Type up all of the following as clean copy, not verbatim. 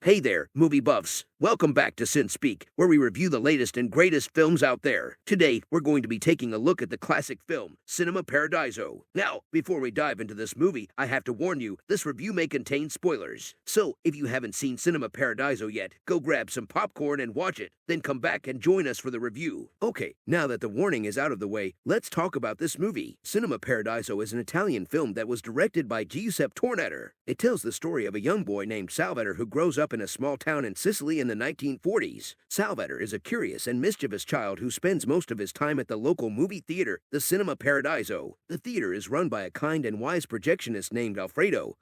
Hey there, movie buffs. Welcome back to Sin Speak, where we review the latest and greatest films out there. Today, we're going to be taking a look at the classic film, Cinema Paradiso. Now, before we dive into this movie, I have to warn you, this review may contain spoilers. So, if you haven't seen Cinema Paradiso yet, go grab some popcorn and watch it. Then come back and join us for the review. Okay, now that the warning is out of the way, let's talk about this movie. Cinema Paradiso is an Italian film that was directed by Giuseppe Tornator. It tells the story of a young boy named Salvatore who grows up in a small town in Sicily in the 1940s. Salvatore is a curious and mischievous child who spends most of his time at the local movie theater, the Cinema Paradiso. The theater is run by a kind and wise projectionist named Alfredo,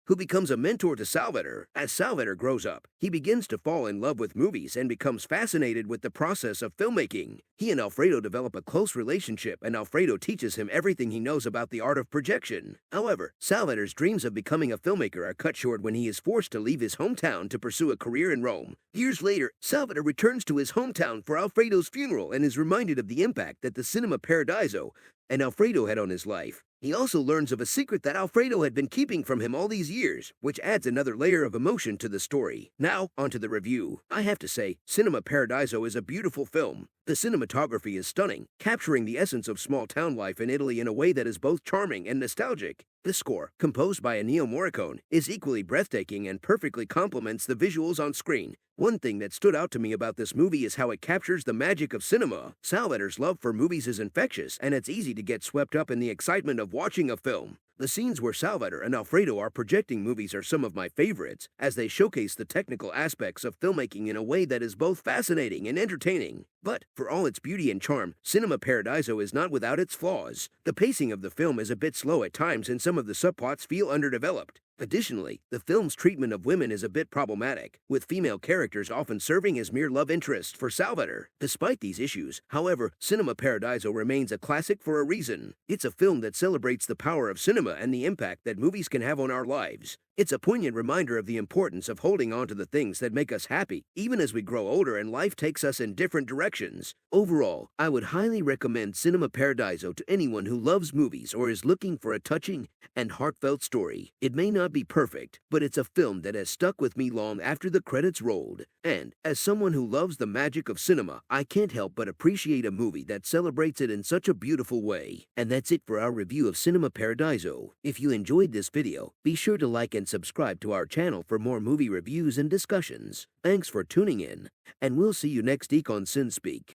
who becomes a mentor to Salvatore. As Salvatore grows up, he begins to fall in love with movies and becomes fascinated with the process of filmmaking. He and Alfredo develop a close relationship, and Alfredo teaches him everything he knows about the art of projection. However, Salvatore's dreams of becoming a filmmaker are cut short when he is forced to leave his hometown to pursue a career in Rome. Years later, Salvatore returns to his hometown for Alfredo's funeral and is reminded of the impact that the Cinema Paradiso and Alfredo had on his life. He also learns of a secret that Alfredo had been keeping from him all these years, which adds another layer of emotion to the story. Now, onto the review. I have to say, Cinema Paradiso is a beautiful film. The cinematography is stunning, capturing the essence of small-town life in Italy in a way that is both charming and nostalgic. The score, composed by Ennio Morricone, is equally breathtaking and perfectly complements the visuals on screen. One thing that stood out to me about this movie is how it captures the magic of cinema. Salvatore's love for movies is infectious, and it's easy to get swept up in the excitement of watching a film. The scenes where Salvatore and Alfredo are projecting movies are some of my favorites, as they showcase the technical aspects of filmmaking in a way that is both fascinating and entertaining. But, for all its beauty and charm, Cinema Paradiso is not without its flaws. The pacing of the film is a bit slow at times and some of the subplots feel underdeveloped. Additionally, the film's treatment of women is a bit problematic, with female characters often serving as mere love interests for Salvatore. Despite these issues, however, Cinema Paradiso remains a classic for a reason. It's a film that celebrates the power of cinema and the impact that movies can have on our lives. It's a poignant reminder of the importance of holding on to the things that make us happy, even as we grow older and life takes us in different directions. Overall, I would highly recommend Cinema Paradiso to anyone who loves movies or is looking for a touching and heartfelt story. It may not be perfect, but it's a film that has stuck with me long after the credits rolled. And, as someone who loves the magic of cinema, I can't help but appreciate a movie that celebrates it in such a beautiful way. And that's it for our review of Cinema Paradiso. If you enjoyed this video, be sure to like and subscribe to our channel for more movie reviews and discussions. Thanks for tuning in, and we'll see you next week on Sin Speak.